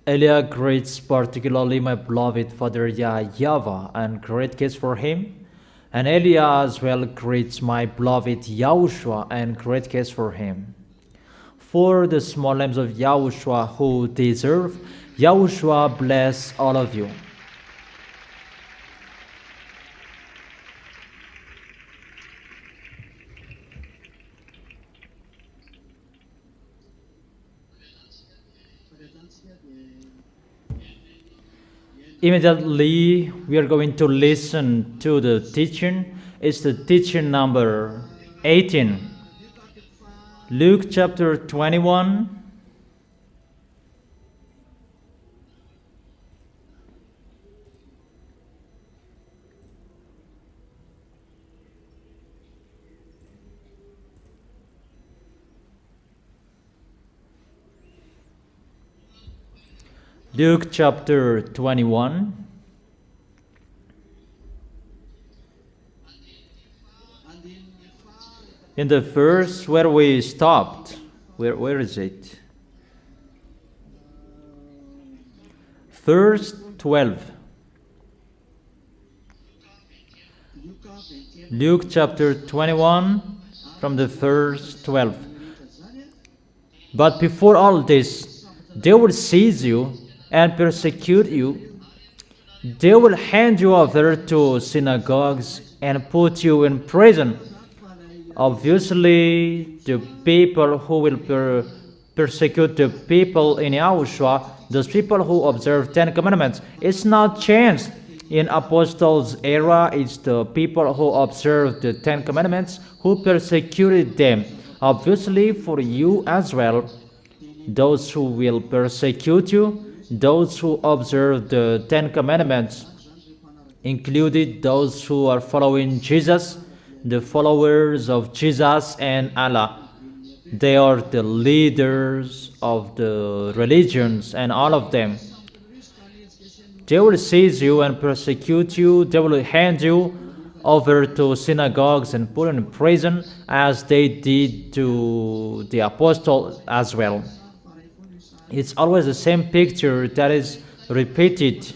Elia greets particularly my beloved father YAHVAH and great kiss for him. And Elia as well greets my beloved YAHOSHUA and great kiss for him. For the small names of YAHOSHUA who deserve, YAHOSHUA bless all of you. Immediately, we are going to listen to the teaching. It's the teaching number 18. Luke chapter 21. Luke chapter 21. In the verse where we stopped, where is it? Verse 12. Luke chapter 21 from the verse 12. But before all this, they will seize you and persecute you. They will hand you over to synagogues and put you in prison. Obviously, the people who will persecute the people in YAHOSHUA, those people who observe 10 Commandments, it's not changed. In Apostles' era, it's the people who observe the 10 Commandments who persecuted them. Obviously, for you as well, those who will persecute you, those who observe the 10 Commandments, included those who are following Jesus, the followers of Jesus and Allah. They are the leaders of the religions and all of them. They will seize you and persecute you. They will hand you over to synagogues and put in prison as they did to the apostles as well. It's always the same picture that is repeated.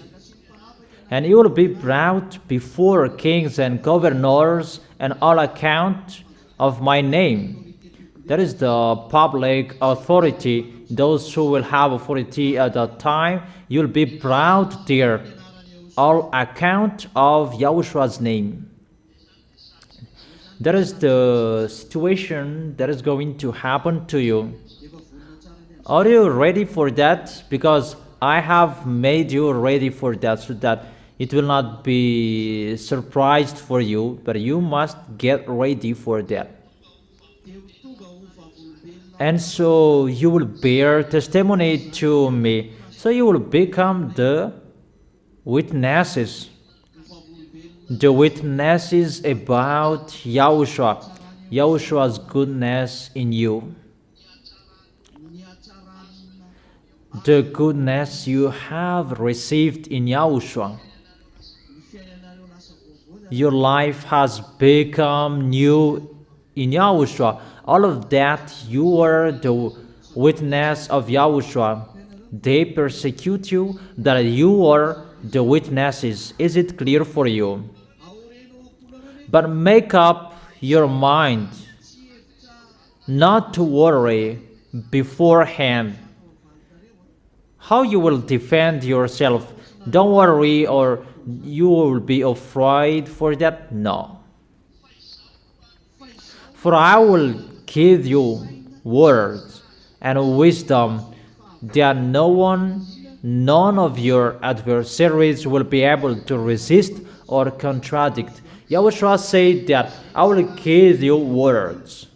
And you will be brought before kings and governors and all account of my name. That is the public authority. Those who will have authority at that time, you'll be brought there. All account of YAHOSHUA's name. That is the situation that is going to happen to you. Are you ready for that? Because I have made you ready for that so that it will not be surprised for you, but you must get ready for that. And so you will bear testimony to me. So you will become the witnesses. The witnesses about YAHOSHUA, YAHOSHUA's goodness in you. The goodness you have received in YAHOSHUA. Your life has become new in YAHOSHUA. All of that, you are the witness of YAHOSHUA. They persecute you, that you are the witnesses. Is it clear for you? But make up your mind not to worry beforehand how you will defend yourself. Don't worry or you will be afraid for that. No. For I will give you words and wisdom that none of your adversaries will be able to resist or contradict. YAHOSHUA said that I will give you words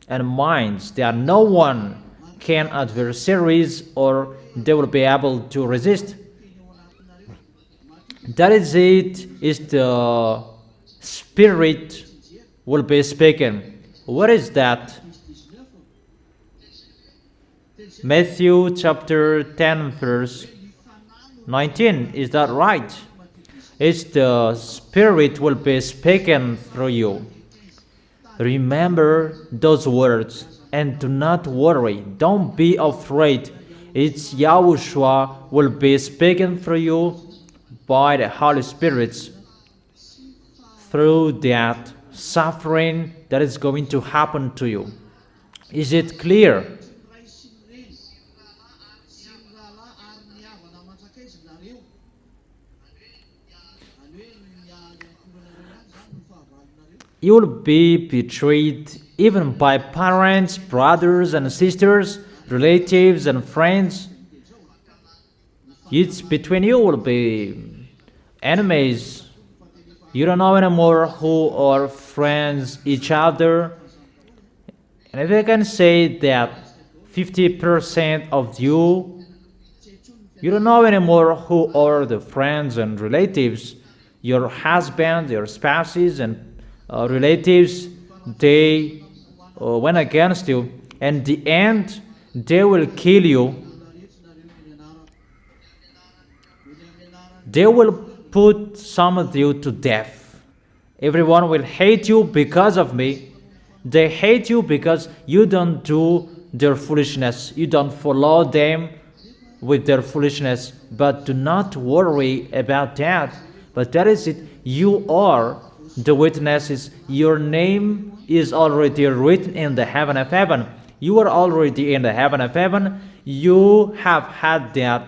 and minds that no one can adversaries or they will be able to resist. That is it, is the Spirit will be speaking. What is that? Matthew chapter 10 verse 19. Is that right? It's the Spirit will be speaking through you. Remember those words and do not worry. Don't be afraid. It's Yahushua will be speaking through you by the Holy Spirit through that suffering that is going to happen to you. Is it clear? You will be betrayed even by parents, brothers and sisters, relatives and friends. It's between you will be enemies. You don't know anymore who are friends each other. And if I can say that 50% of you don't know anymore who are the friends and relatives. Your husband, your spouses and relatives, they went against you. And in the end, they will kill you. They will put some of you to death. Everyone will hate you because of me. They hate you because you don't do their foolishness. You don't follow them with their foolishness. But do not worry about that. But that is it. You are the witnesses. Your name is already written in the heaven of heaven. You are already in the heaven of heaven. You have had that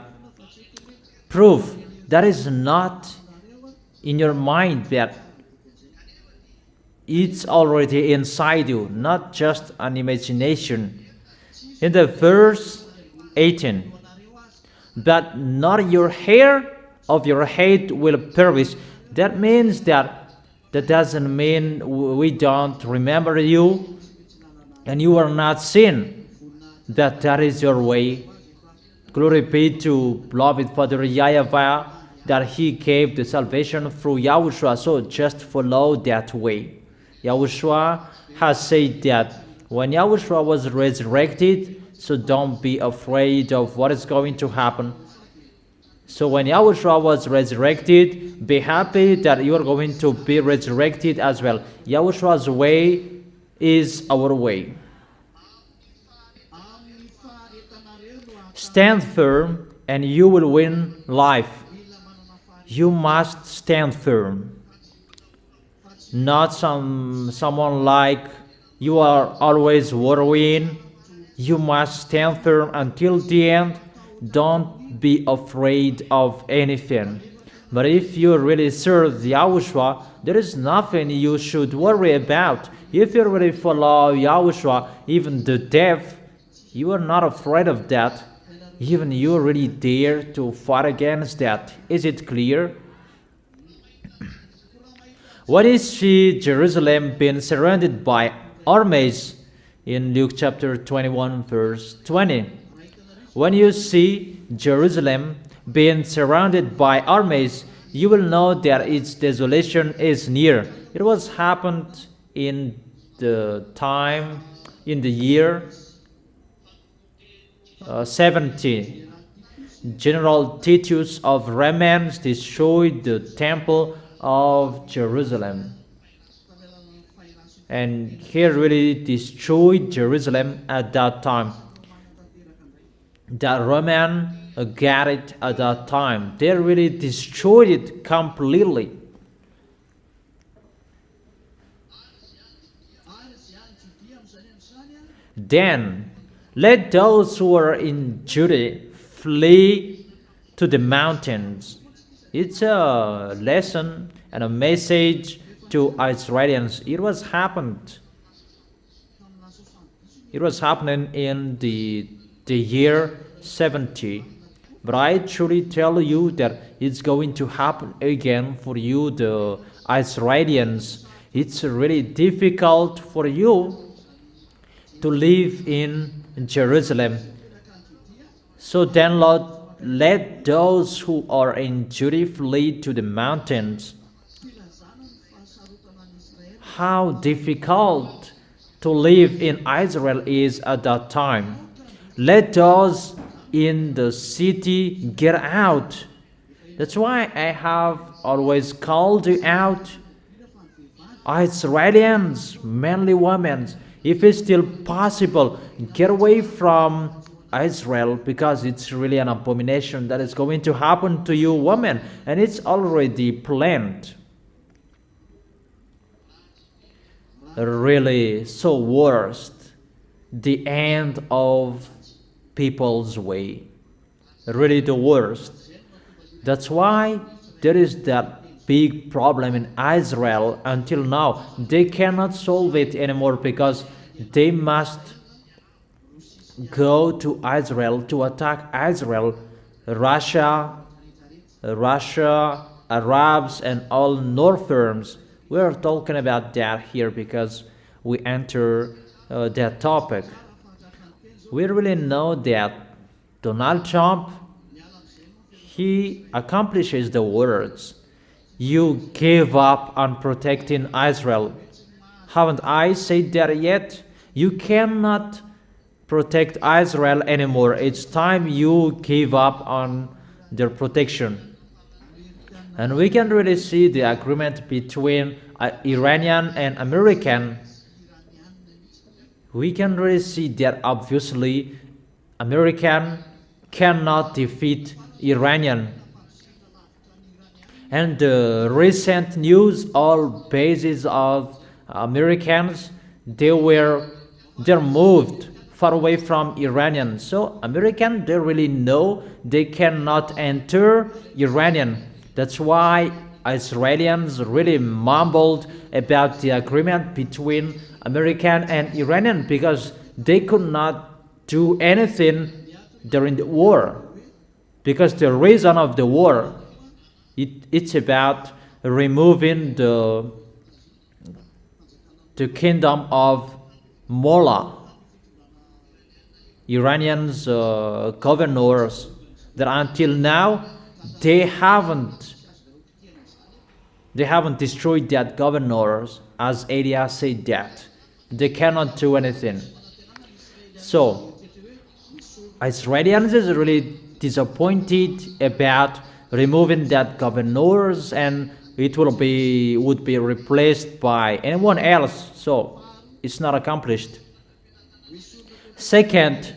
proof. That is not in your mind, that it's already inside you, not just an imagination. In the verse 18, but not your hair of your head will perish. That means that doesn't mean we don't remember you and you are not sin. That is your way. Glory be to beloved Father YAHVAH, that He gave the salvation through Yahushua. So just follow that way. Yahushua has said that when Yahushua was resurrected, so don't be afraid of what is going to happen. So when Yahushua was resurrected, be happy that you are going to be resurrected as well. Yahushua's way is our way. Stand firm and you will win life. You must stand firm. Not someone like you are always worrying. You must stand firm until the end. Don't be afraid of anything. But if you really serve Yahushua, there is nothing you should worry about. If you really follow Yahushua, even the death, you are not afraid of that. Even you really dare to fight against that. Is it clear? What is she, Jerusalem, being surrounded by armies? In Luke chapter 21, verse 20. When you see Jerusalem being surrounded by armies, you will know that its desolation is near. It was happened in the year 70. General Titus of Romans destroyed the temple of Jerusalem. And he really destroyed Jerusalem at that time. The Roman got it at that time. They really destroyed it completely. Then let those who are in Judah flee to the mountains. It's a lesson and a message to Israelites. It was happening in the year 70. But I truly tell you that it's going to happen again for you, the Israelites. It's really difficult for you to live in Jerusalem. So then, Lord, let those who are in Judah flee to the mountains. How difficult to live in Israel is at that time. Let those in the city get out. That's why I have always called you out, Israelians, manly women. If it's still possible, get away from Israel because it's really an abomination that is going to happen to you women, and it's already planned. Really so worst, the end of people's way, really the worst. That's why there is that big problem in Israel until now. They cannot solve it anymore because they must go to Israel to attack Israel. Russia, Arabs, and all Northerns. We're talking about that here because we enter that topic. We really know that Donald Trump, he accomplishes the words, "You give up on protecting Israel." Haven't I said that yet? You cannot protect Israel anymore. It's time you give up on their protection. And we can really see the agreement between Iranian and American. We can really see that obviously American cannot defeat Iranian. And the recent news, all bases of Americans, they're moved far away from Iranian. So American, they really know they cannot enter Iranian. That's why Israelis really mumbled about the agreement between American and Iranian because they could not do anything during the war. Because the reason of the war, it's about removing the kingdom of Mullah. Iranians governors that until now they haven't destroyed that governors, as Elias said that they cannot do anything. So Israelis is really disappointed about removing that governors, and it would be replaced by anyone else. So it's not accomplished. Second,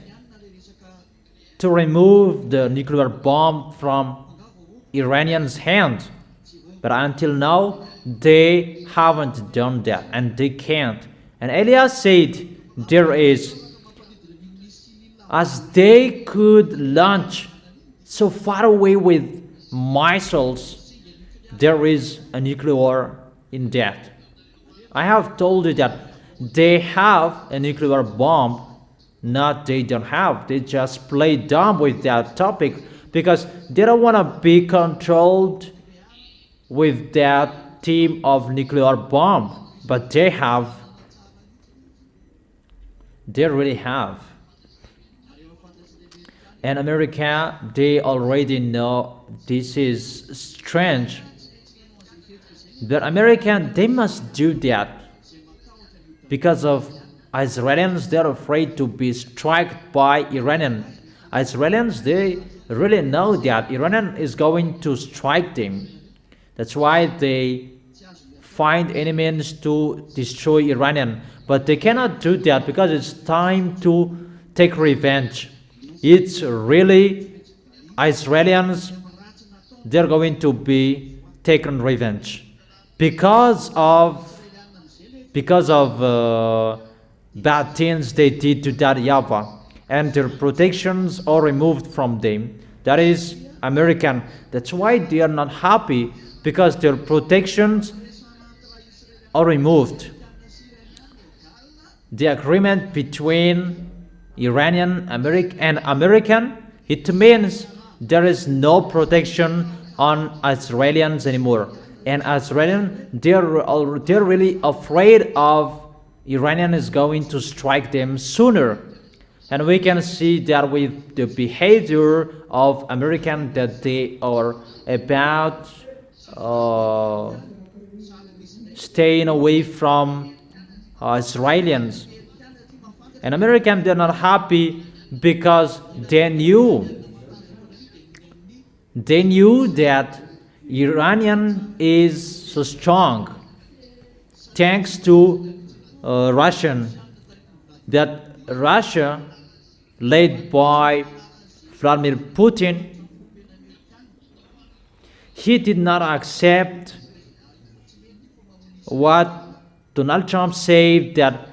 to remove the nuclear bomb from Iranians' hands. But until now, they haven't done that, and they can't. And Elias said there is, as they could launch so far away with missiles, there is a nuclear war in that. I have told you that they have a nuclear bomb. Not they don't have. They just play dumb with that topic because they don't want to be controlled with that team of nuclear bomb. But they have. They really have. And America, they already know this is strange. But American, they must do that because of Israelis. They're afraid to be struck by Iranian. Israelis, they really know that Iranian is going to strike them. That's why they find enemies to destroy Iranian. But they cannot do that because it's time to take revenge. It's really Israelis, they're going to be taken revenge because of bad things they did to that YAHVAH, and their protections are removed from them. That is American. That's why they are not happy, because their protections are removed. The agreement between Iranian and American, it means there is no protection on Israelis anymore. And Israelis, they're really afraid of Iranian is going to strike them sooner. And we can see that with the behavior of American, that they are about staying away from Israelis. And Americans, they're not happy because they knew that Iranian is so strong thanks to Russian, that Russia led by Vladimir Putin, he did not accept what Donald Trump said, that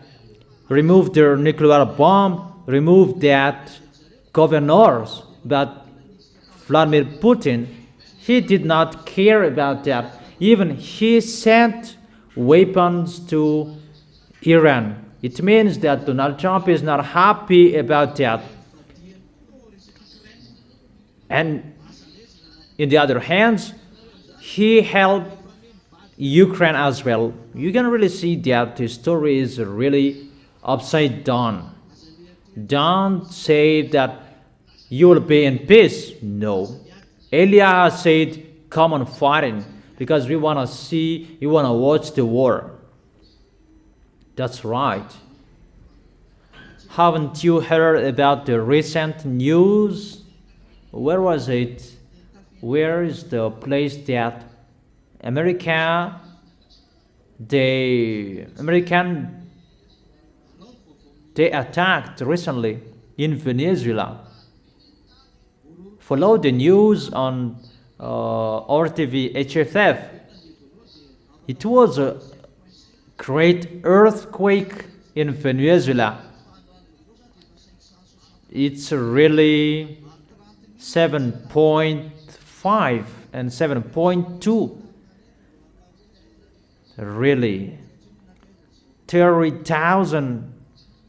remove their nuclear bomb, remove that governors. But Vladimir Putin, he did not care about that. Even he sent weapons to Iran. It means that Donald Trump is not happy about that. And in the other hand, he helped Ukraine as well. You can really see that the story is really upside down. Don't say that you will be in peace. No. Elia said, come on fighting, because we want to watch the war. That's right. Haven't you heard about the recent news? Where was it? Where is the place that American they attacked recently in Venezuela? Follow the news on RTV HFF. It was a great earthquake in Venezuela. It's really 7.5 and 7.2. Really, 30,000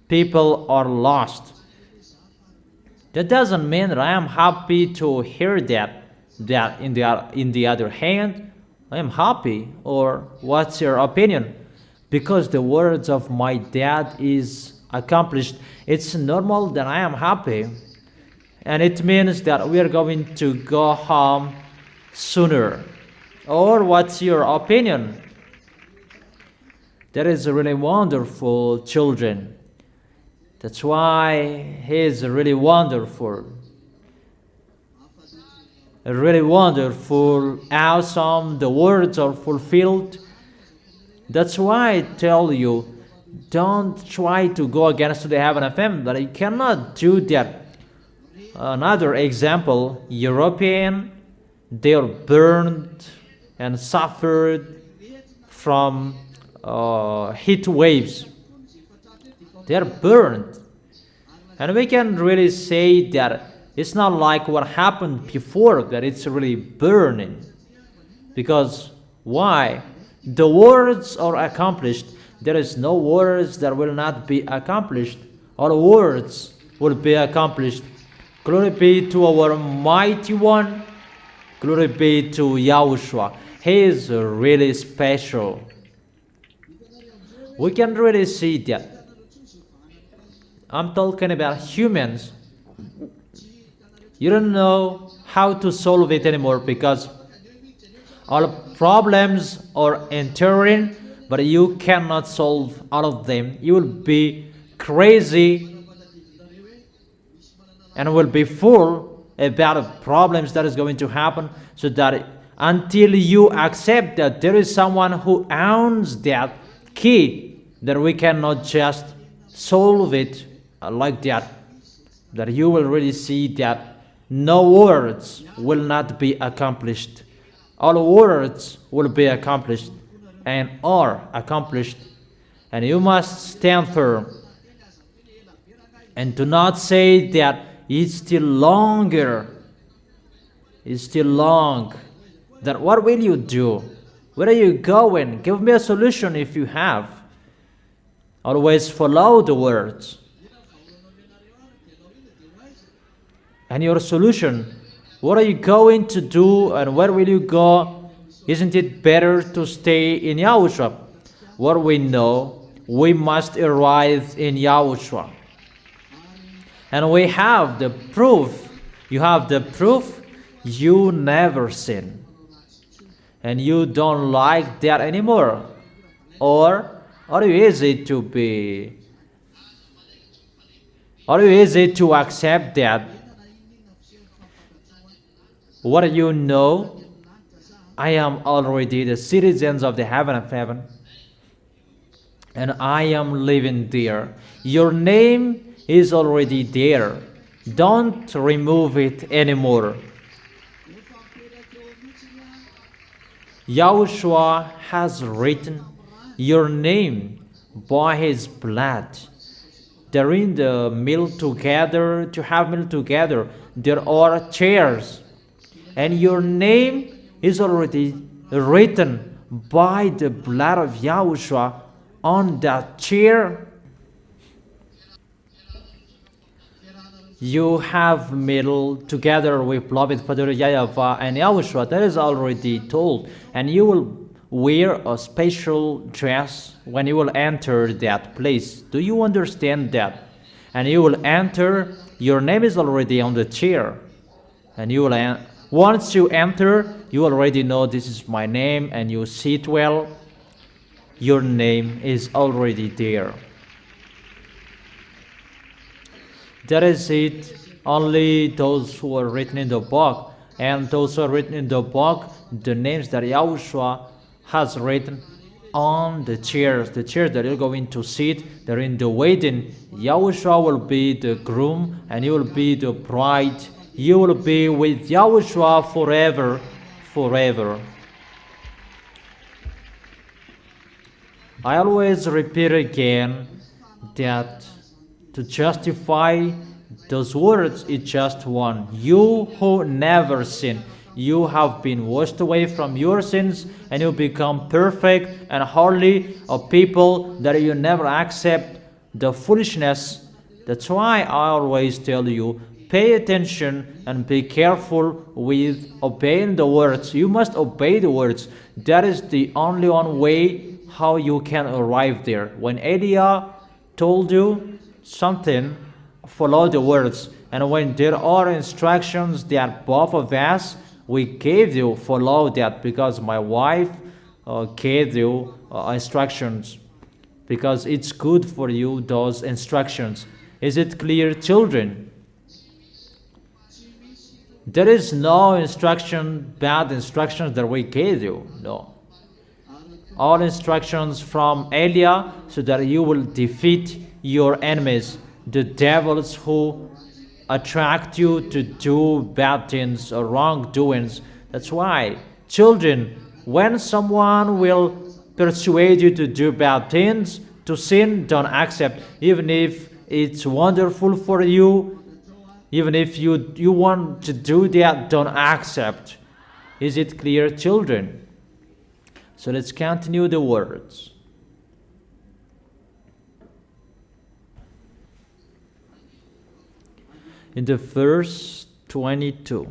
people are lost. That doesn't mean that I am happy to hear that. That in the other hand, I am happy. Or what's your opinion? Because the words of my dad is accomplished, it's normal that I am happy. And it means that we are going to go home sooner. Or what's your opinion? That is really wonderful, children. That's why he is really wonderful. Really wonderful, awesome. The words are fulfilled. That's why I tell you, don't try to go against the heaven FM, but you cannot do that. Another example, European, they are burned and suffered from heat waves. They are burned. And we can really say that it's not like what happened before, that it's really burning. Because why? The words are accomplished. There is no words that will not be accomplished. All words will be accomplished. Glory be to our mighty one. Glory be to Yahushua. He is really special. We can really see that. I'm talking about humans. You don't know how to solve it anymore because all problems are entering, but you cannot solve all of them. You will be crazy and will be full about problems that is going to happen, so that until you accept that there is someone who owns that key, that we cannot just solve it like that, that you will really see that no words will not be accomplished. All words will be accomplished and are accomplished. And you must stand firm and do not say that it's still longer. It's still long. Then what will you do? Where are you going? Give me a solution if you have. Always follow the words. And your solution, what are you going to do and where will you go? Isn't it better to stay in Yahushua? What we know, we must arrive in Yahushua. And we have the proof. You have the proof you never sin. And you don't like that anymore. Or are you easy to be? Are you easy to accept that? What do you know? I am already the citizens of the heaven of heaven. And I am living there. Your name is already there. Don't remove it anymore. Yahushua has written your name by his blood. During the meal together, to have meal together, there are chairs, and your name is already written by the blood of Yahushua on that chair. You have meal together with beloved Father YAHVAH and YAHOSHUA. That is already told, and you will wear a special dress when you will enter that place. Do you understand that? And you will enter, your name is already on the chair, and you will once you enter, you already know this is my name, and you sit well. Your name is already there. That is it. Only those who are written in the book, and those who are written in the book, the names that Yahushua has written on the chairs that you're going to sit, they're in the wedding. Yahushua will be the groom, and you will be the bride. You will be with Yahushua forever, forever. I always repeat again that to justify those words is just one. You who never sin, you have been washed away from your sins, and you become perfect and holy, a people that you never accept the foolishness. That's why I always tell you, pay attention and be careful with obeying the words. You must obey the words. That is the only one way how you can arrive there. When Elia told you something, follow the words. And when there are instructions that both of us, we gave you, follow that, because my wife gave you instructions, because it's good for you, those instructions. Is it clear, children? There is no instruction, bad instructions that we gave you. No. All instructions from Elia, so that you will defeat your enemies, the devils who attract you to do bad things or wrongdoings. That's why, children, when someone will persuade you to do bad things, to sin, don't accept. Even if it's wonderful for you, even if you want to do that, don't accept. Is it clear, children? So let's continue the words. In the verse 22.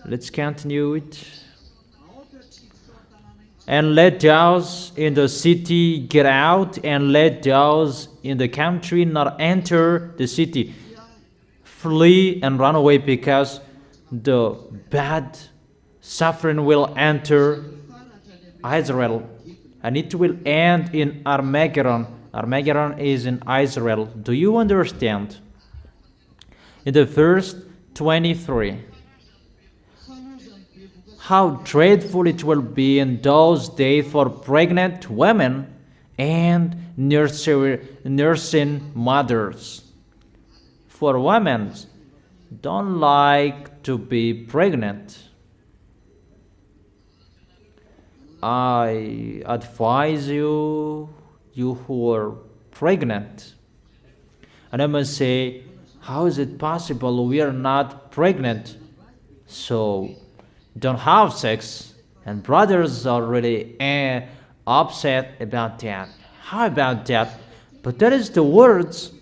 Let's continue it. And let those in the city get out, and let those in the country not enter the city. Flee and run away, because the bad suffering will enter Israel, and it will end in Armageddon. Armageddon is in Israel. Do you understand? In the verse 23. How dreadful it will be in those days for pregnant women and nursing mothers. For women, don't like to be pregnant. I advise you who are pregnant. And I must say, how is it possible we are not pregnant? So don't have sex. And brothers are really upset about that. How about that? But that is the words.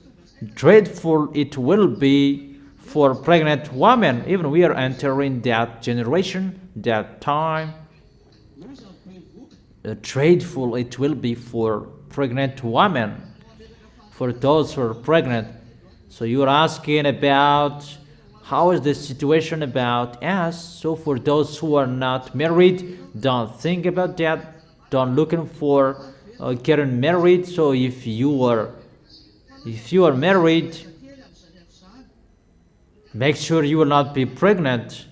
Dreadful it will be for pregnant women. Even we are entering that generation, that time. Dreadful it will be for pregnant women, for those who are pregnant. So you're asking about how is the situation about us. So for those who are not married, don't think about that. Don't looking for getting married. So if you are married, make sure you will not be pregnant,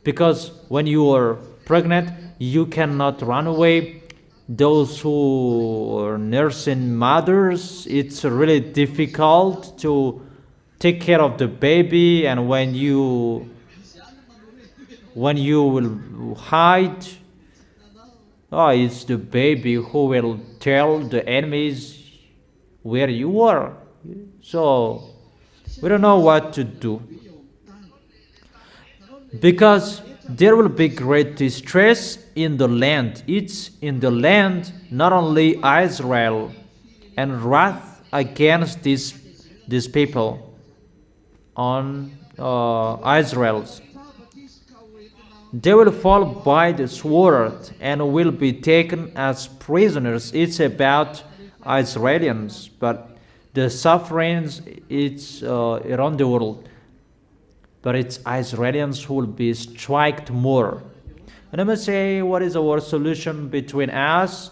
because when you are pregnant, you cannot run away. those who are nursing mothers, it's really difficult to take care of the baby, and when you will hide, oh, it's the baby who will tell the enemies where you are. So we don't know what to do, because there will be great distress in the land. It's in the land, not only Israel, and wrath against these people on Israel's. They will fall by the sword and will be taken as prisoners. It's about Israelis, but the sufferings it's around the world. But it's Israelis who will be struck more. And I must say, what is our solution between us?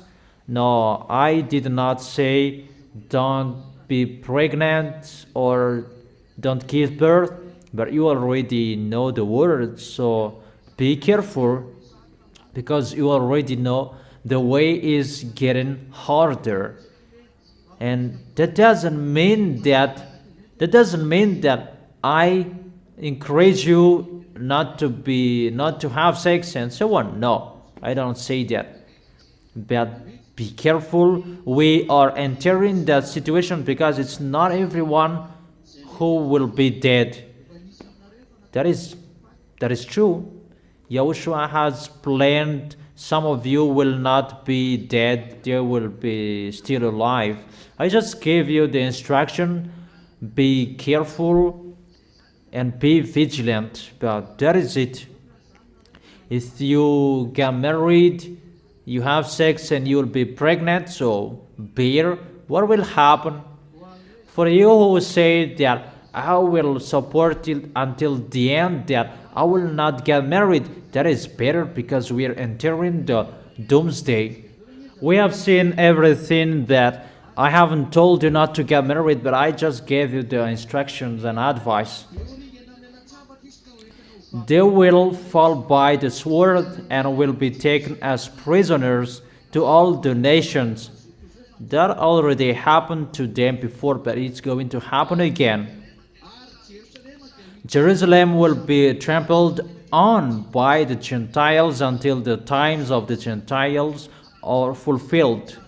No, I did not say don't be pregnant or don't give birth, but you already know the words, so be careful, because you already know the way is getting harder. And that doesn't mean that I encourage you not to have sex and so on. No, I don't say that. But be careful. We are entering that situation because it's not everyone who will be dead. That is true. Yahushua has planned some of you will not be dead, they will be still alive. I just gave you the instruction, be careful and be vigilant, but that is it. If you get married, you have sex and you will be pregnant, so bear what will happen. For you who say that I will support it until the end, that I will not get married, that is better, because we are entering the doomsday. We have seen everything that I haven't told you not to get married, but I just gave you the instructions and advice. They will fall by the sword and will be taken as prisoners to all the nations. That already happened to them before, but it's going to happen again. Jerusalem will be trampled on by the Gentiles until the times of the Gentiles are fulfilled.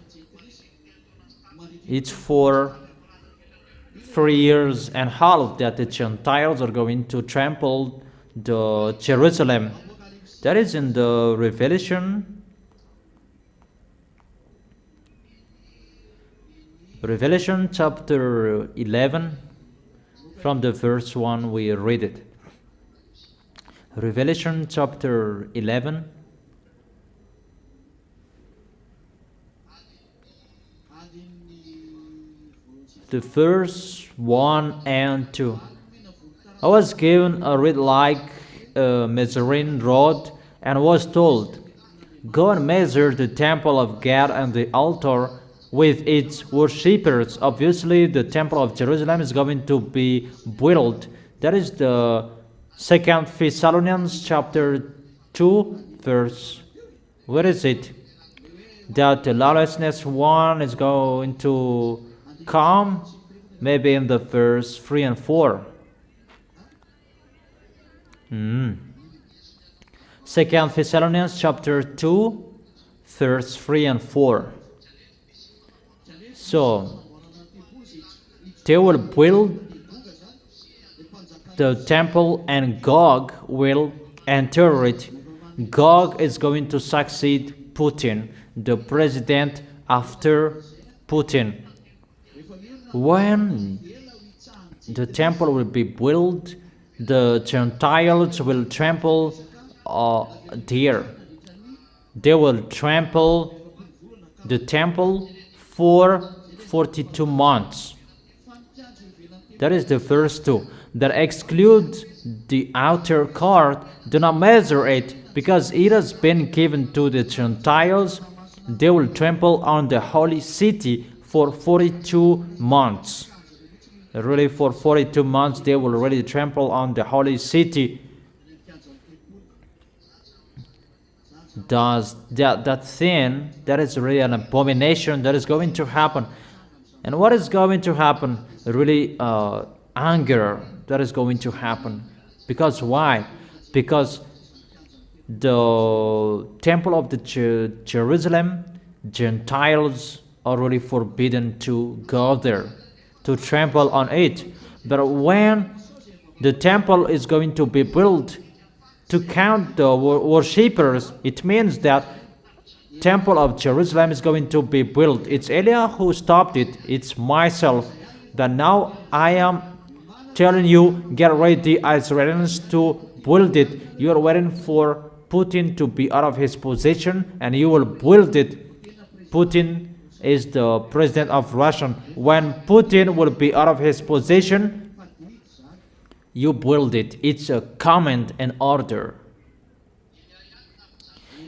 It's for 3 years and a half that the Gentiles are going to trample the Jerusalem. That is in the Revelation. Revelation chapter 11. From the verse 1 we read it. Revelation chapter 11. The verse 1 and 2. I was given a reed like a measuring rod and was told, go and measure the temple of God and the altar with its worshippers. Obviously, the temple of Jerusalem is going to be built. That is the 2 Thessalonians chapter 2 verse. Where is it? That the lawlessness one is going to come, maybe in the verse 3 and 4. 2 Thessalonians chapter 2 verse 3 and 4. So, they will build the temple and Gog will enter it. Gog is going to succeed Putin, the president after Putin. When the temple will be built, the Gentiles will trample there. They will trample the temple for 42 months. That is the first two. That excludes the outer court. Do not measure it, because it has been given to the Gentiles. They will trample on the holy city for 42 months. Really, for 42 months, they will really trample on the holy city. does that sin that is really an abomination that is going to happen. And what is going to happen? Really anger that is going to happen. Because why? Because the temple of the Jerusalem, Gentiles are really forbidden to go there, to trample on it. But when the temple is going to be built to count the worshippers, it means that temple of Jerusalem is going to be built. It's Eliah who stopped it. It's myself. That now I am telling you, get ready, Israelis, to build it. You are waiting for Putin to be out of his position, and you will build it. Putin is the president of Russia. When Putin will be out of his position, you build it. It's a command and order.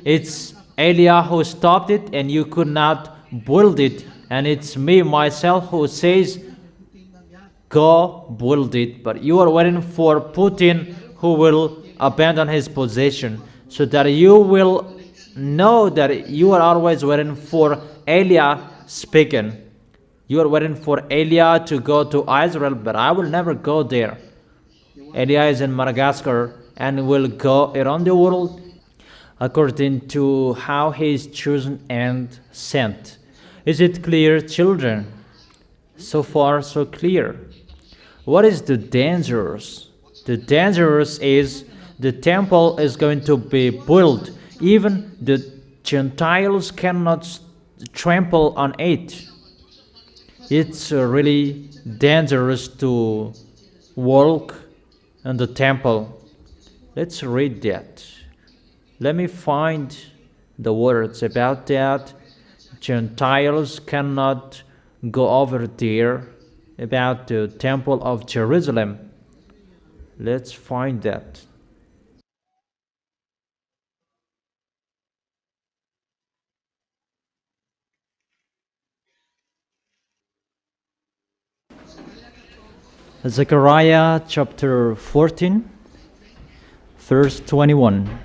It's Eliah who stopped it, and you could not build it. And it's me, myself, who says, go build it. But you are waiting for Putin, who will abandon his position, so that you will know that you are always waiting for Eliah speaking. You are waiting for Eliah to go to Israel, but I will never go there. Eliah is in Madagascar and will go around the world according to how he is chosen and sent. Is it clear, children? So far, so clear. What is the dangerous? The dangerous is the temple is going to be built. Even the Gentiles cannot trample on it. It's really dangerous to walk in the temple. Let's read that. Let me find the words about that. Gentiles cannot go over there, about the temple of Jerusalem. Let's find that. Zechariah chapter 14, verse 21.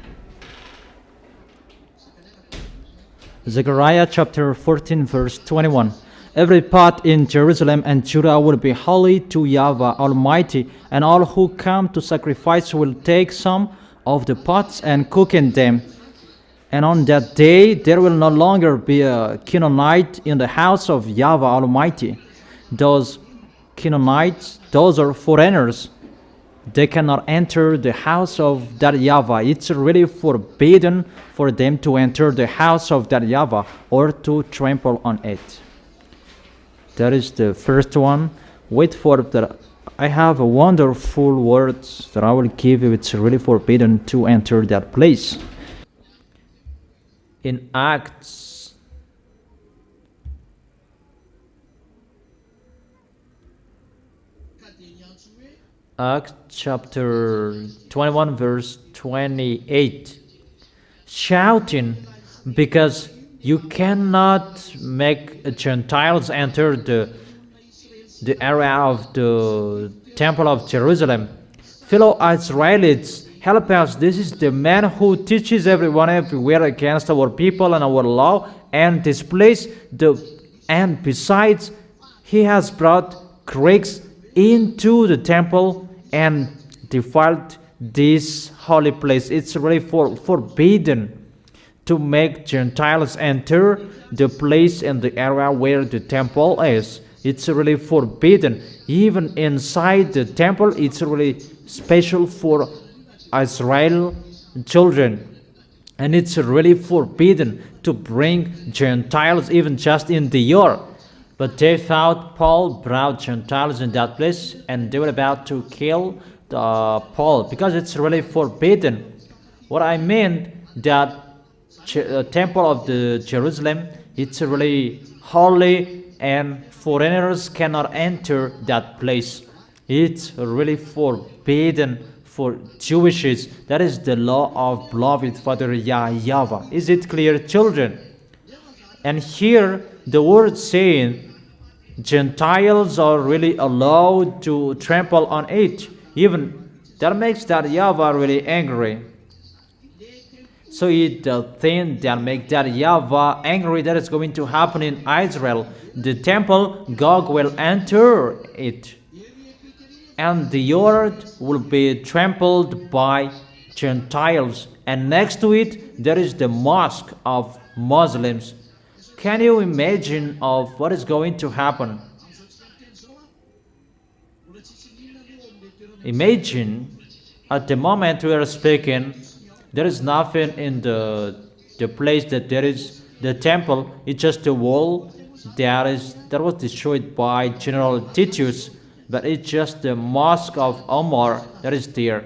Zechariah chapter 14, verse 21. Every pot in Jerusalem and Judah will be holy to YAHVAH Almighty, and all who come to sacrifice will take some of the pots and cook in them. And on that day there will no longer be a Canaanite in the house of YAHVAH Almighty. Those Canaanites, those are foreigners. They cannot enter the house of that YAHVAH. It's really forbidden for them to enter the house of that YAHVAH or to trample on it. That is the first one. Wait for that. I have a wonderful words that I will give you. It's really forbidden to enter that place. In Acts chapter 21, verse 28, shouting, because you cannot make Gentiles enter the area of the temple of Jerusalem. Fellow Israelites, help us. This is the man who teaches everyone everywhere against our people and our law, and displays and besides, he has brought Greeks into the temple and defiled this holy place. It's really forbidden to make Gentiles enter the place in the area where the temple is. It's really forbidden. Even inside the temple, it's really special for Israel children. And it's really forbidden to bring Gentiles even just in the year. But they thought Paul brought Gentiles in that place, and they were about to kill Paul, because it's really forbidden. What I mean, that temple of the Jerusalem, it's really holy, and foreigners cannot enter that place. It's really forbidden for Jewishes. That is the law of beloved Father YAHVAH. Is it clear, children? And here the word saying Gentiles are really allowed to trample on it. Even that makes that YAHVAH really angry. So it's the thing that make that YAHVAH angry that is going to happen in Israel. The temple, Gog will enter it, and the earth will be trampled by Gentiles. And next to it, there is the mosque of Muslims. Can you imagine of what is going to happen? Imagine, at the moment we are speaking, there is nothing in the place that there is the temple. It's just a wall that was destroyed by General Titus, but it's just the mosque of Omar that is there.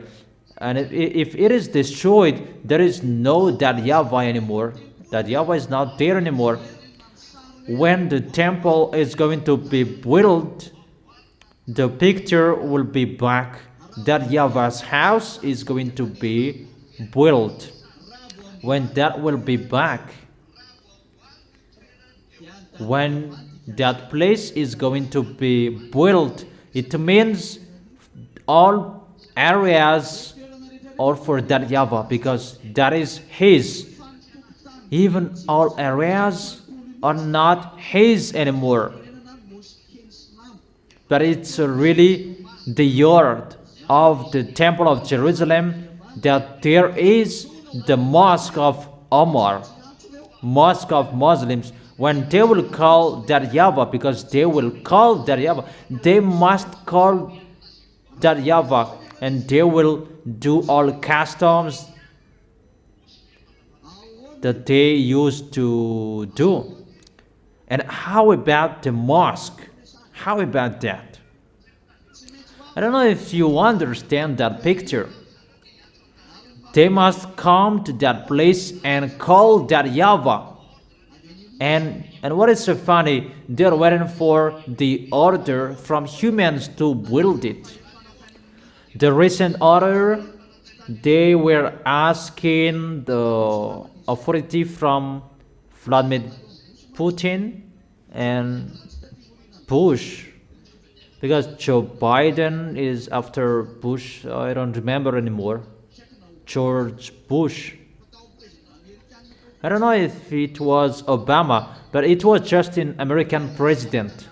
And if it is destroyed, there is no that YAHVAH anymore. That YAHVAH is not there anymore. When the temple is going to be built, the picture will be back. That YAHVAH's house is going to be built. When that will be back, when that place is going to be built, it means all areas are for that YAHVAH, because that is his. Even all areas are not his anymore, but it's really the earth of the temple of Jerusalem, that there is the mosque of Omar, mosque of Muslims. When they will call that YAHVAH, because they will call that YAHVAH, they must call that YAHVAH, and they will do all customs that they used to do. And how about the mosque? How about that? I don't know if you understand that picture. They must come to that place and call that YAHVAH. And what is so funny, they're waiting for the order from humans to build it. The recent order, they were asking the authority from Vladimir Putin and Bush, because Joe Biden is after Bush. I don't remember anymore. George Bush. I don't know if it was Obama, but it was just an American president.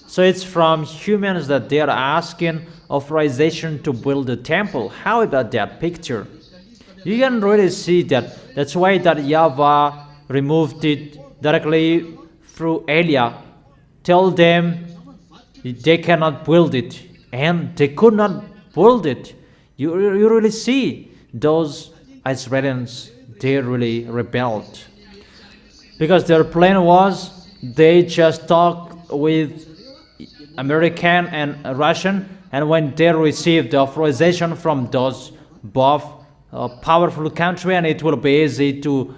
So it's from humans that they are asking authorization to build a temple. How about that picture? You can really see that. That's why that YAHVAH removed it directly through Elia. Tell them they cannot build it, and they could not build it. You really see those Israelis, they really rebelled, because their plan was they just talk with American and Russian, and when they receive the authorization from those both powerful country, and it will be easy to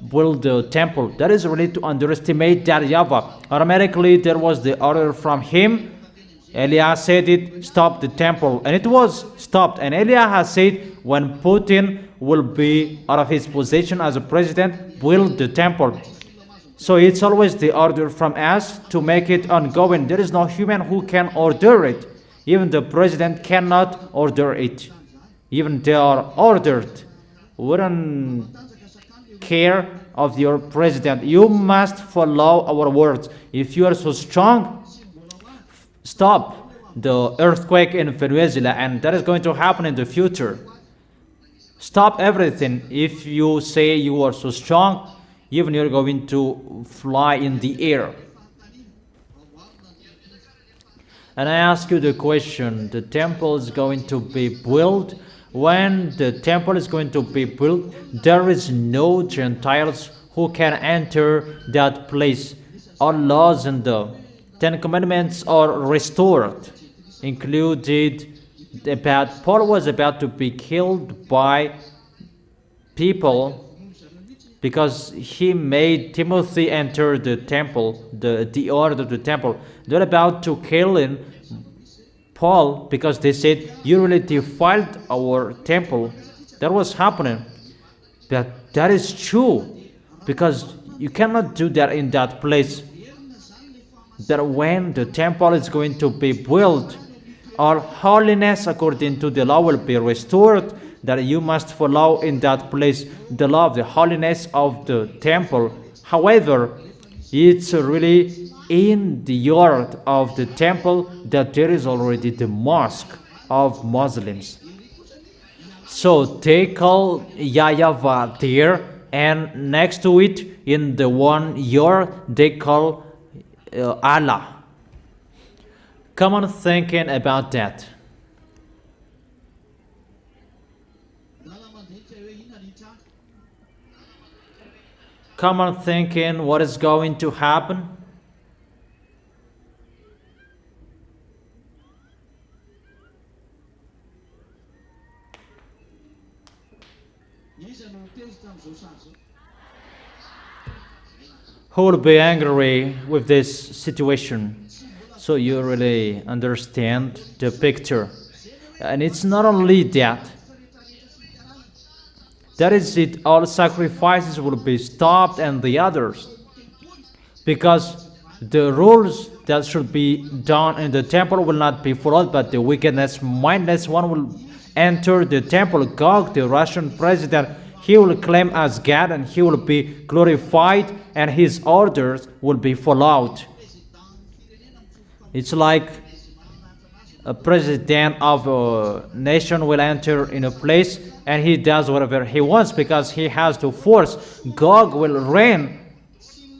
build the temple. That is really to underestimate that YAHVAH. Automatically there was the order from him. Elias said it, stop the temple, and it was stopped. And Elias has said when Putin will be out of his position as a president, build the temple. So it's always the order from us to make it ongoing. There is no human who can order it. Even the president cannot order it. Even they are ordered. Wouldn't care of your president. You must follow our words. If you are so strong, stop the earthquake in Venezuela, and that is going to happen in the future. Stop everything. If you say you are so strong, even you're going to fly in the air. And I ask you the question, the temple is going to be built. When the temple is going to be built, there is no Gentiles who can enter that place. All laws and the Ten Commandments are restored, included about Paul was about to be killed by people because he made Timothy enter the temple, the order of the temple. They're about to kill him, Paul, because they said, you really defiled our temple. That was happening. But that is true, because you cannot do that in that place. That when the temple is going to be built, our holiness according to the law will be restored. that you must follow in that place the law of the holiness of the temple. However, it's really in the yard of the temple that there is already the mosque of Muslims. So they call YAHVAH there, and next to it in the one yard they call Allah. Come on thinking about that. Come on thinking what is going to happen. Who will be angry with this situation? So you really understand the picture. And it's not only that. That is it, all sacrifices will be stopped and the others. Because the rules that should be done in the temple will not be followed, but the wickedness, mindless one will enter the temple. Gog, the Russian president, he will claim as God and he will be glorified and his orders will be followed. It's like a president of a nation will enter in a place and he does whatever he wants because he has to force. Gog will reign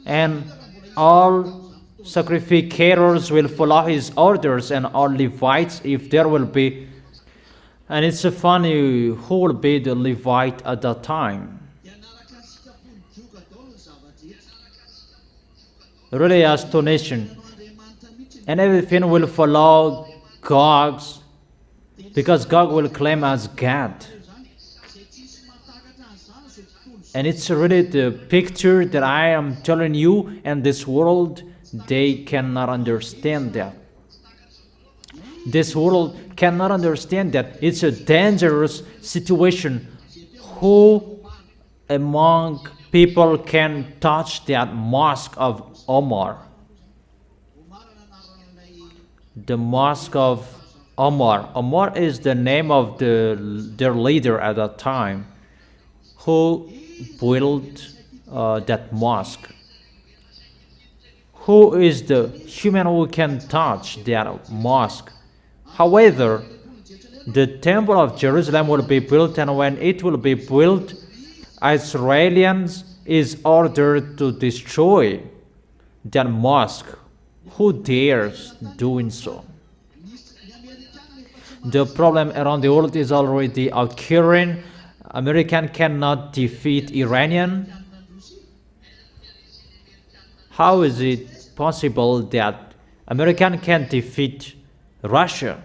and all sacrificators will follow his orders and all Levites, if there will be. And it's funny who will be the Levite at that time. Really astonishing. And everything will follow Gog's, because Gog will claim as God. And it's really the picture that I am telling you, and this world, they cannot understand that. This world cannot understand that. It's a dangerous situation. Who among people can touch that mosque of Omar? The mosque of Omar. Omar is the name of their leader at that time, who built that mosque. Who is the human who can touch that mosque? However, the temple of Jerusalem will be built, and when it will be built, Israelis is ordered to destroy that mosque. Who dares doing so? The problem around the world is already occurring. American cannot defeat Iranian. How is it possible that American can defeat Russia?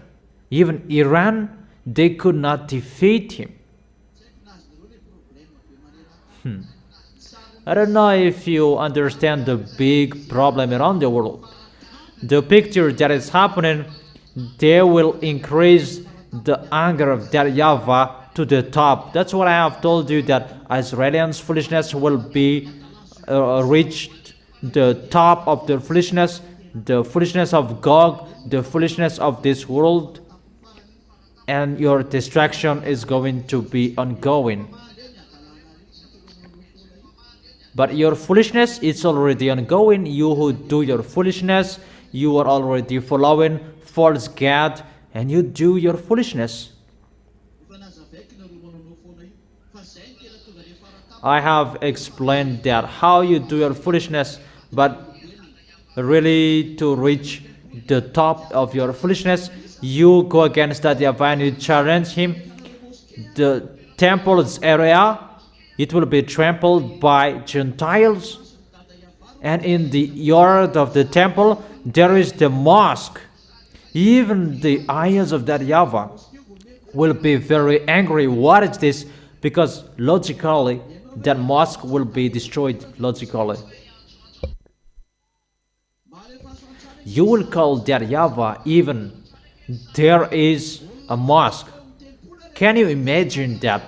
Even Iran, they could not defeat him. I don't know if you understand the big problem around the world. The picture that is happening, they will increase the anger of that YAHVAH to the top. That's what I have told you, that Israelians' foolishness will be reached the top of the foolishness of Gog, the foolishness of this world, and your distraction is going to be ongoing. But your foolishness is already ongoing. You who do your foolishness, you are already following false God, and you do your foolishness. I have explained that how you do your foolishness, but really to reach the top of your foolishness, you go against that YAHVAH and you challenge him. The temple's area, it will be trampled by Gentiles, and in the yard of the temple there is the mosque. Even the eyes of that YAHVAH will be very angry. What is this? Because logically that mosque will be destroyed. Logically, you will call that YAHVAH even there is a mosque. Can you imagine that?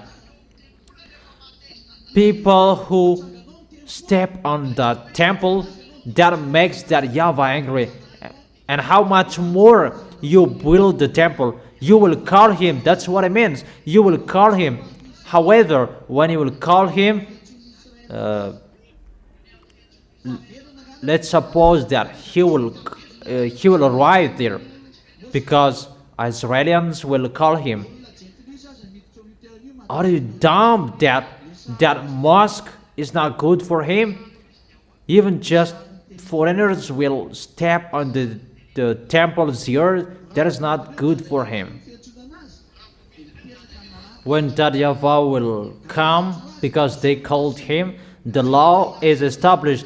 People who step on the temple, that makes that YAHVAH angry. And how much more you build the temple, You will call him. That's what it means. You will call him. However, when you will call him, let's suppose that he will arrive there, because Israelis will call him. Are you dumb that mosque is not good for him? Even just foreigners will step on the temple's earth. That is not good for him. When that YAHVAH will come, because they called him, the law is established.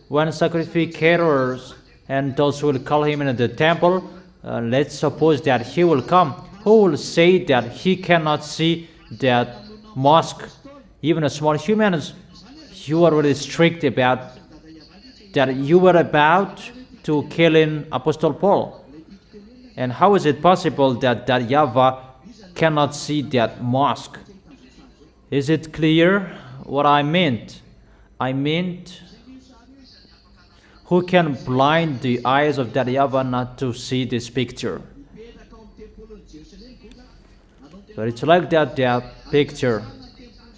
When sacrificators and those who will call him in the temple, let's suppose that he will come. Who will say that he cannot see that mosque? Even a small humans, you are really strict about that. You were about to kill in Apostle Paul. And how is it possible that YAHVAH cannot see that mosque? Is it clear what I meant? I meant, who can blind the eyes of that YAHVAH not to see this picture? But it's like that picture,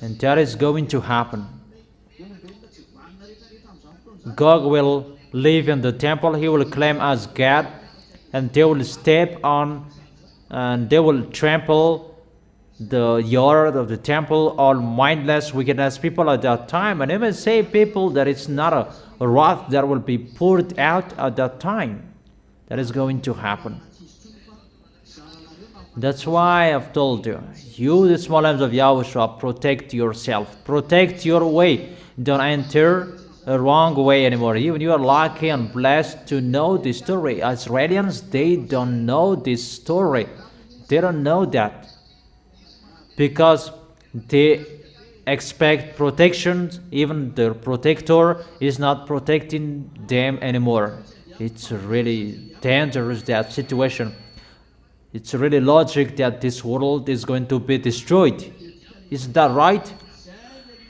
and that is going to happen. God will live in the temple. He will claim as God, and they will step on and they will trample the yard of the temple, all mindless, wickedness people at that time. And even say people that it's not a wrath that will be poured out at that time. That is going to happen. That's why I've told you, the small lambs of Yahushua, protect yourself, protect your way. Don't enter a wrong way anymore. Even you are lucky and blessed to know this story. Israelis, they don't know this story. They don't know that, because they expect protection. Even the protector is not protecting them anymore. It's really dangerous, that situation. It's really logic that this world is going to be destroyed. Isn't that right?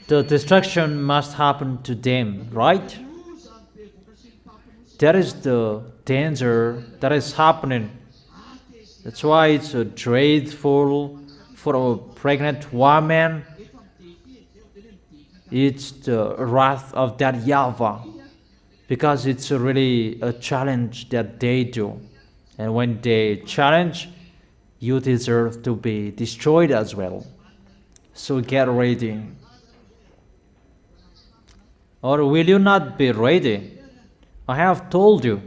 The destruction must happen to them, right? That is the danger that is happening. That's why it's dreadful for a pregnant woman. It's the wrath of that YAHVAH, because it's really a challenge that they do. And when they challenge, you deserve to be destroyed as well. So get ready. Or will you not be ready? I have told you,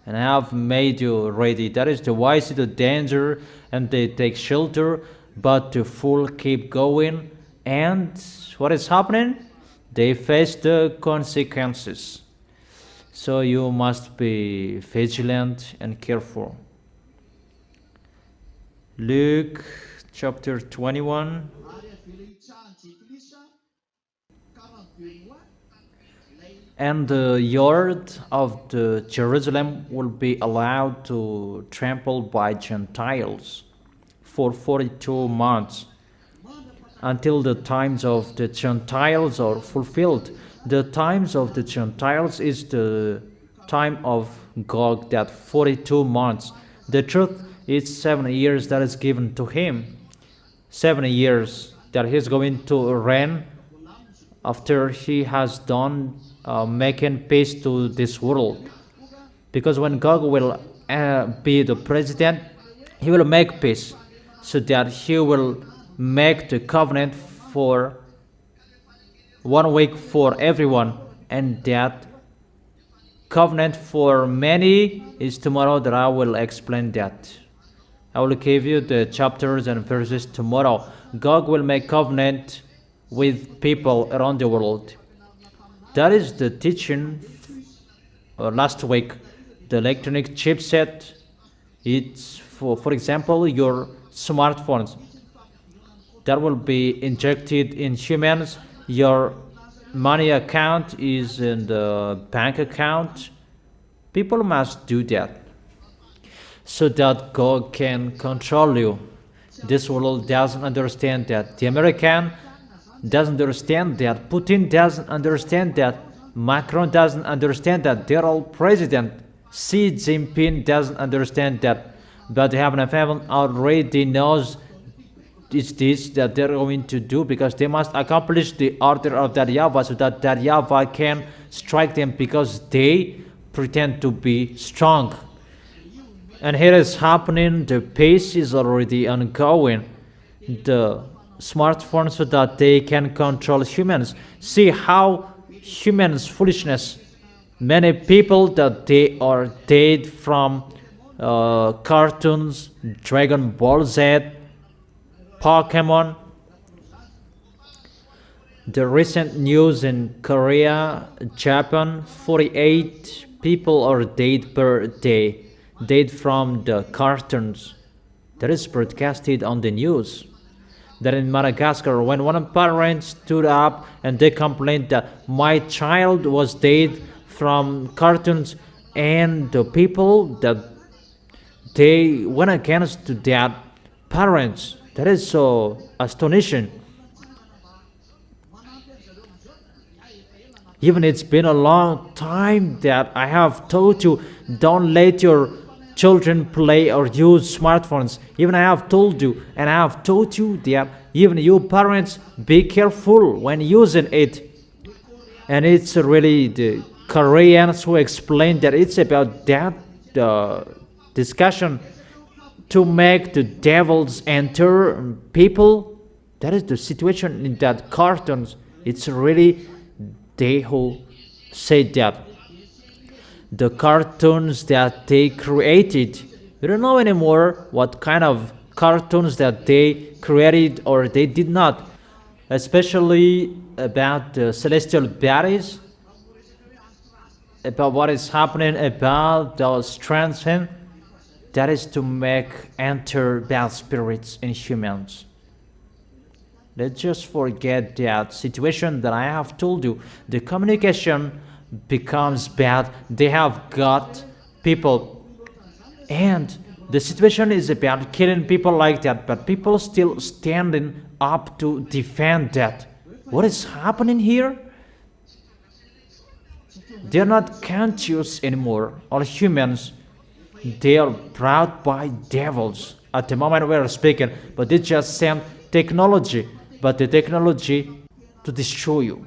and I have made you ready. That is the wise see the danger, and they take shelter, but the fool keep going. And what is happening? They face the consequences. So you must be vigilant and careful. Luke chapter 21. And the yard of the Jerusalem will be allowed to trample by Gentiles for 42 months, until the times of the Gentiles are fulfilled. The times of the Gentiles is the time of Gog, that 42 months. The truth is 7 years that is given to him. 7 years that he's going to reign after he has done making peace to this world. Because when God will be the president, he will make peace, so that he will make the covenant for 1 week for everyone, and that covenant for many is tomorrow, that I will explain that. I will give you the chapters and verses tomorrow. God will make covenant with people around the world. That is the teaching last week. The electronic chipset, it's for example, your smartphones that will be injected in humans. Your money account is in the bank account. People must do that, so that God can control you. This world doesn't understand that. The American doesn't understand that. Putin doesn't understand that. Macron doesn't understand that. They're all president. Xi Jinping doesn't understand that. But heaven and heaven already knows it's this that they're going to do, because they must accomplish the order of that YAHVAH, so that YAHVAH can strike them, because they pretend to be strong. And here is happening, the pace is already ongoing. The smartphones, so that they can control humans. See how humans' foolishness. Many people that they are dead from cartoons, Dragon Ball Z, Pokemon. The recent news in Korea, Japan, 48 people are dead per day, dead from the cartoons. That is broadcasted on the news. That in Madagascar, when one of the parents stood up and they complained that my child was dead from cartoons, and the people that they went against that parents. That is so astonishing. Even it's been a long time that I have told you, don't let your children play or use smartphones. Even I have told you, and I have told you that even you parents, be careful when using it. And it's really the Koreans who explain that it's about that discussion to make the devils enter people. That is the situation in that cartoons. It's really they who say that. The cartoons that they created, we don't know anymore what kind of cartoons that they created or they did not, especially about the celestial bodies, about what is happening about those transcend. That is to make enter bad spirits in humans. Let's just forget that situation that I have told you. The communication becomes bad. They have got people, and the situation is about killing people like that, but people still standing up to defend that. What is happening here? They're not conscious anymore. All humans, they are brought by devils at the moment we are speaking, but they just send technology, but the technology to destroy you.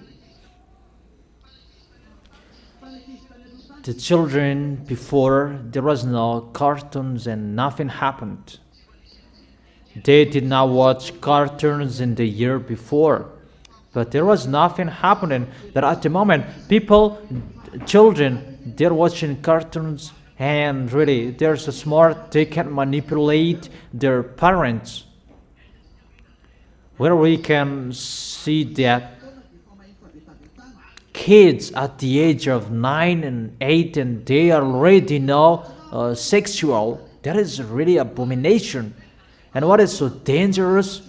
The children, before there was no cartoons and nothing happened. They did not watch cartoons in the year before, but there was nothing happening. That at the moment, people, children, they're watching cartoons, and really they're so smart, they can manipulate their parents. Where we can see that kids at the age of 9 and 8, and they already know sexual. That is really abomination. And what is so dangerous,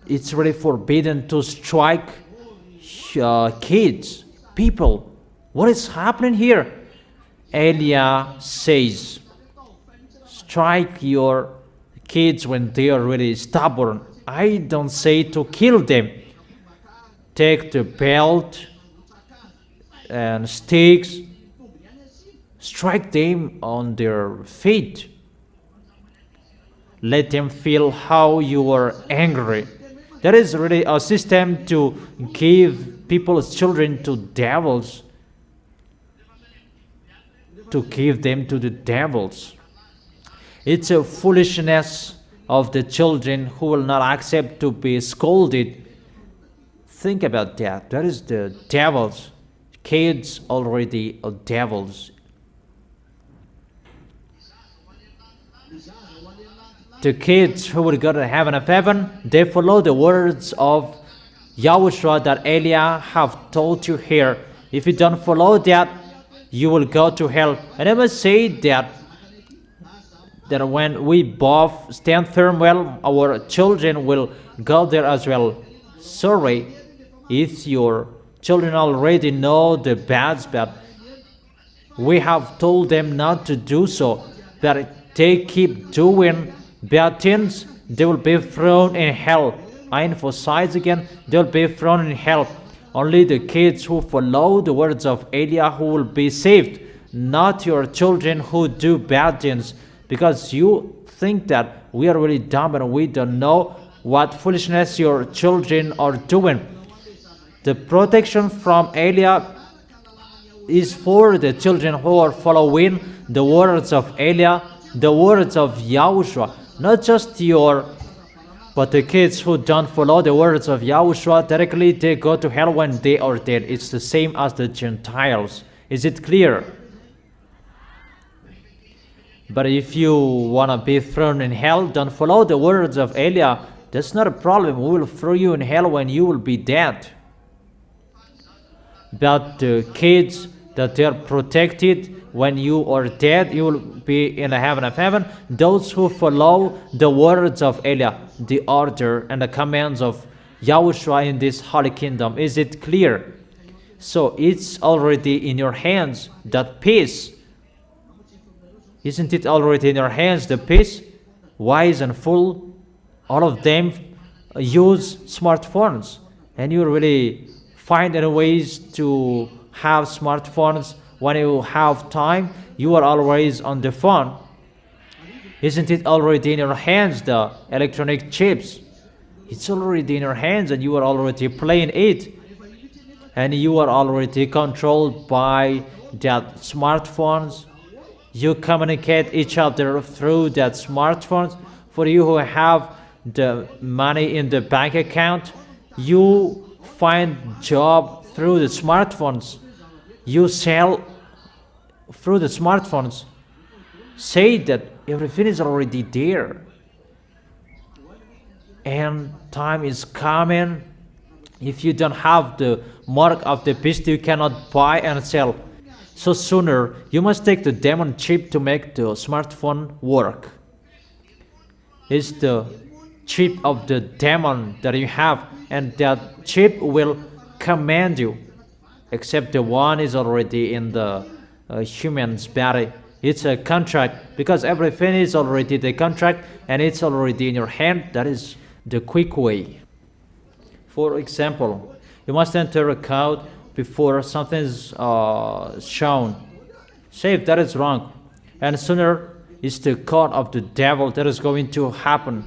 it's really forbidden to strike kids, people. What is happening here? Elia says, strike your kids when they are really stubborn. I don't say to kill them. Take the belt and sticks, strike them on their feet. Let them feel how you are angry. That is really a system to give people's children to devils, to give them to the devils. It's a foolishness of the children who will not accept to be scolded. Think about that. That is the devils. Kids already are devils. The kids who will go to heaven of heaven, they follow the words of YAHOSHUA that Elia have told you here. If you don't follow that, you will go to hell. And I must say that when we both stand firm, well, our children will go there as well. Sorry if your children already know the bads, but we have told them not to do so. But they keep doing bad things, they will be thrown in hell. I emphasize again, they will be thrown in hell. Only the kids who follow the words of Elia who will be saved, not your children who do bad things. because you think that we are really dumb and we don't know what foolishness your children are doing. The protection from Eliah is for the children who are following the words of Eliah, the words of Yahushua, not just but the kids who don't follow the words of Yahushua, directly they go to hell when they are dead. It's the same as the Gentiles. Is it clear? But if you want to be thrown in hell, don't follow the words of Eliah. That's not a problem. We will throw you in hell when you will be dead. But the kids that they are protected, when you are dead, you will be in the heaven of heaven. Those who follow the words of Eliah, the order and the commands of Yahushua in this holy kingdom. Is it clear? So it's already in your hands, that peace. Isn't it already in your hands, the peace? Wise and fool, all of them use smartphones. And you really find any ways to have smartphones. When you have time, you are always on the phone. Isn't it already in your hands, the electronic chips? It's already in your hands and you are already playing it. And you are already controlled by that smartphones. You communicate each other through that smartphones. For you who have the money in the bank account, you find job through the smartphones. You sell through the smartphones. Say that everything is already there. And time is coming. If you don't have the mark of the beast, you cannot buy and sell. So sooner, you must take the demon chip to make the smartphone work. It's the chip of the demon that you have, and that chip will command you. Except the one is already in the human's body. It's a contract, because everything is already the contract, and it's already in your hand. That is the quick way. For example, you must enter a code before something is shown. Say if that is wrong, and sooner is the code of the devil that is going to happen.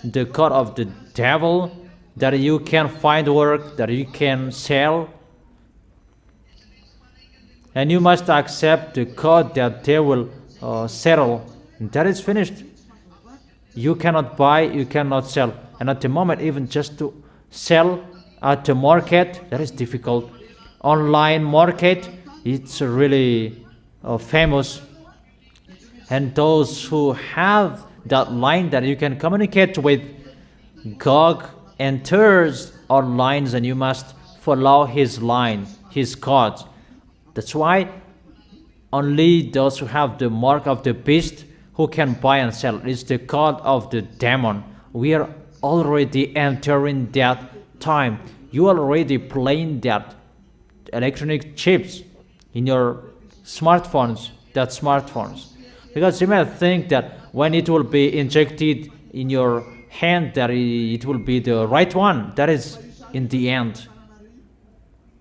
The code of the devil, that you can find work, that you can sell. And you must accept the code that they will settle. And that is finished. You cannot buy, you cannot sell. And at the moment, even just to sell at the market, that is difficult. Online market, it's really famous. And those who have that line that you can communicate with Gog enters our lines, and you must follow his line, his code. That's why only those who have the mark of the beast who can buy and sell. It's the code of the demon. We are already entering that time. You are already playing that electronic chips in your smartphones, because you may think that when it will be injected in your hand, that it will be the right one. That is in the end.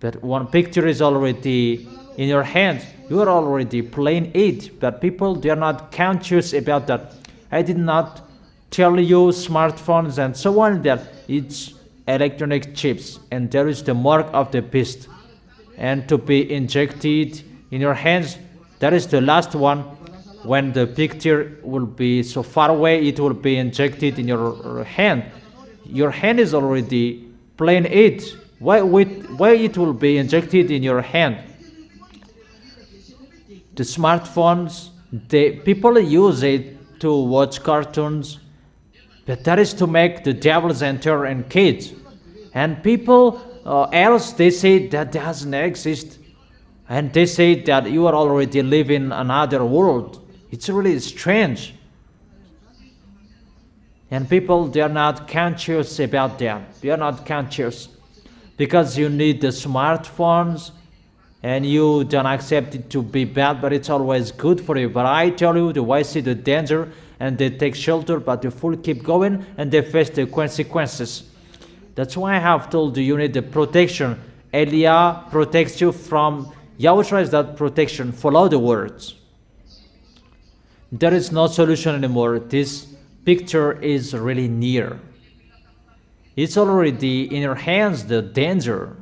But one picture is already in your hand. You are already playing it, but people, they are not conscious about that. I did not tell you smartphones and so on, that it's electronic chips, and there is the mark of the beast, and to be injected in your hands, that is the last one. When the picture will be so far away, it will be injected in your hand. Your hand is already playing it. Why it will be injected in your hand? The smartphones, people use it to watch cartoons, but that is to make the devils enter in kids. And people else, they say that doesn't exist. And they say that you are already living another world. It's really strange. And people, they are not conscious about that. They are not conscious. Because you need the smartphones, and you don't accept it to be bad, but it's always good for you. But I tell you, the wise see the danger, and they take shelter, but the fool keep going, and they face the consequences. That's why I have told you, you need the protection. Eliah protects you from, Yahushua is that protection. Follow the words. There is no solution anymore. This picture is really near. It's already in your hands, the danger.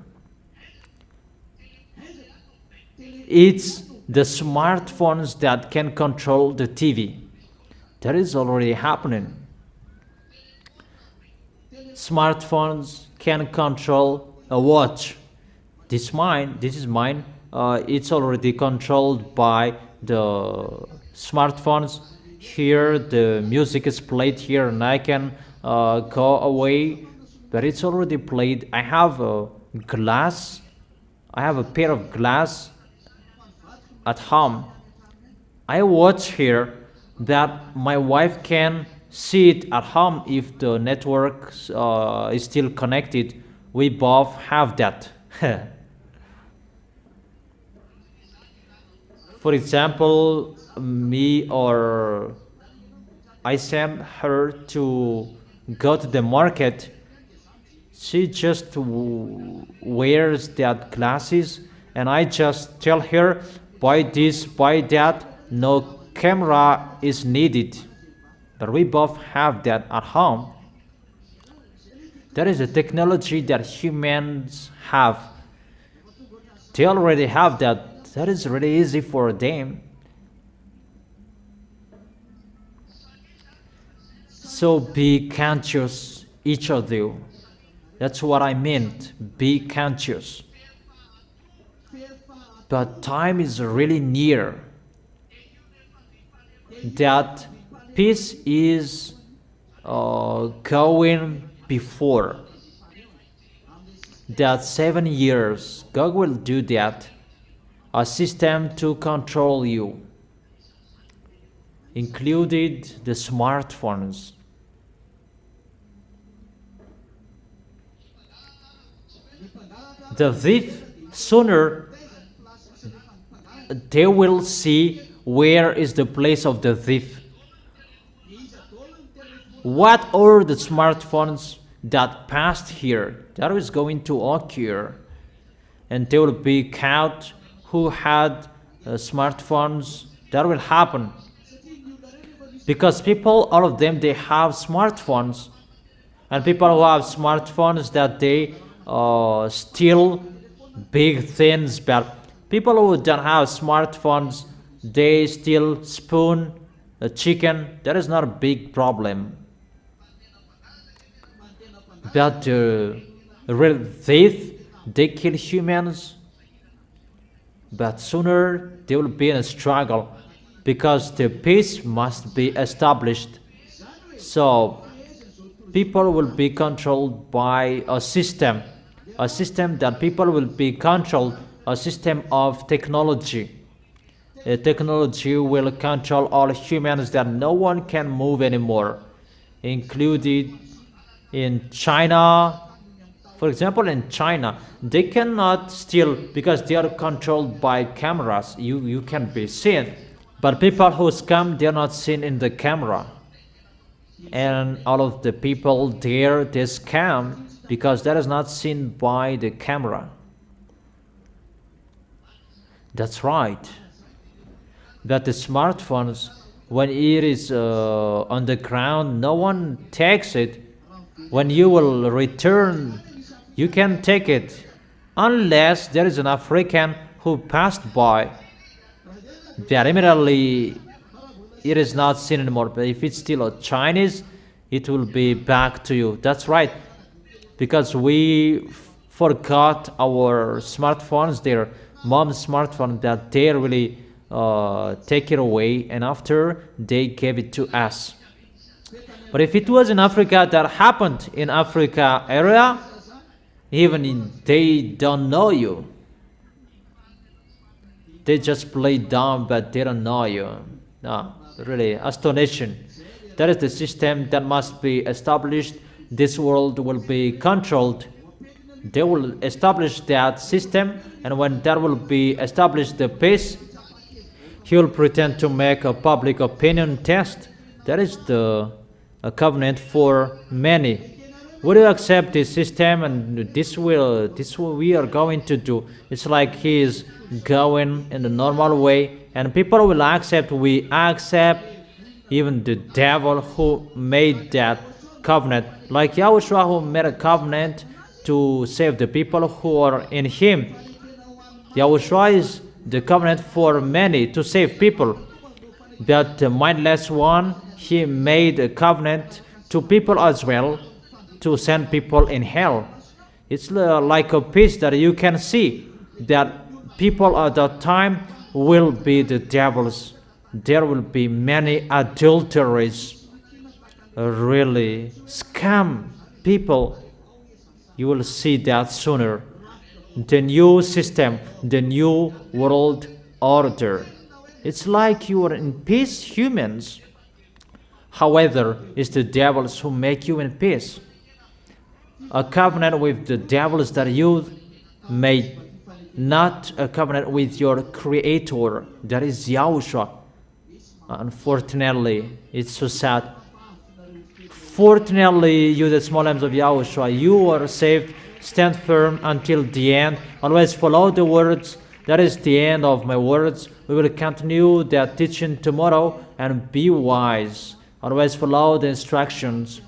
It's the smartphones that can control the TV. That is already happening. Smartphones can control a watch. This is mine. It's already controlled by the smartphones. Here the music is played here, and I can go away, but it's already played. I have a glass. I have a pair of glass at home. I watch here that my wife can see it at home if the network is still connected. We both have that. For example, me or I send her to go to the market. She just wears that glasses, and I just tell her, buy this, buy that. No camera is needed. But we both have that at home. That is a technology that humans have. They already have that. That is really easy for them. So be conscious, each of you. That's what I meant. Be conscious. But time is really near. That peace is going before. That 7 years, God will do that. A system to control you, included the smartphones. The thief, sooner they will see where is the place of the thief. What are the smartphones that passed here? That is going to occur, and they will be caught who had smartphones. That will happen because people, all of them, they have smartphones, and people who have smartphones that they steal big things, but people who don't have smartphones, they steal spoon, a chicken. That is not a big problem. But the real thief, they kill humans, but sooner they will be in a struggle because the peace must be established. So people will be controlled by a system that people will be controlled, a system of technology. A technology will control all humans that no one can move anymore, included in China. For example, in China, they cannot steal because they are controlled by cameras. You can be seen, but people who scam, they are not seen in the camera. And all of the people there, they scam because that is not seen by the camera. That's right. But the smartphones, when it is on the ground, no one takes it. When you will return, you can take it unless there is an African who passed by. That immediately it is not seen anymore. But if it's still a Chinese, it will be back to you. That's right, because we forgot our smartphones, their mom's smartphone, that they really take it away, and after they gave it to us. But if it was in Africa, that happened in Africa area, they don't know you. They just play dumb, but they don't know you. No, really astonishing. That is the system that must be established. This world will be controlled. They will establish that system, and when that will be established, the peace, he will pretend to make a public opinion test. That is the covenant for many. Would you accept this system? And this we are going to do. It's like he is going in the normal way, and people will accept. We accept even the devil who made that covenant, like Yahushua who made a covenant to save the people who are in him. Yahushua is the covenant for many to save people. But the mindless one, he made a covenant to people as well to send people in hell. It's like a piece that you can see that people at that time will be the devils. There will be many adulteries, really scam people. You will see that sooner. The new system, the new world order. It's like you are in peace, humans. However, it's the devils who make you in peace. A covenant with the devils that you made, not a covenant with your creator, that is Yahushua. Unfortunately, it's so sad. Fortunately, you, the small lambs of Yahushua, you are saved. Stand firm until the end. Always follow the words. That is the end of my words. We will continue that teaching tomorrow, and be wise. Always follow the instructions.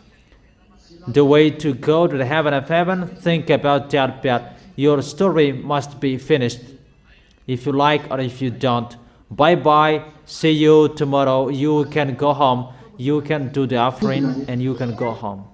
The way to go to the heaven of heaven, think about that, but your story must be finished. If you like or if you don't. Bye-bye. See you tomorrow. You can go home. You can do the offering and you can go home.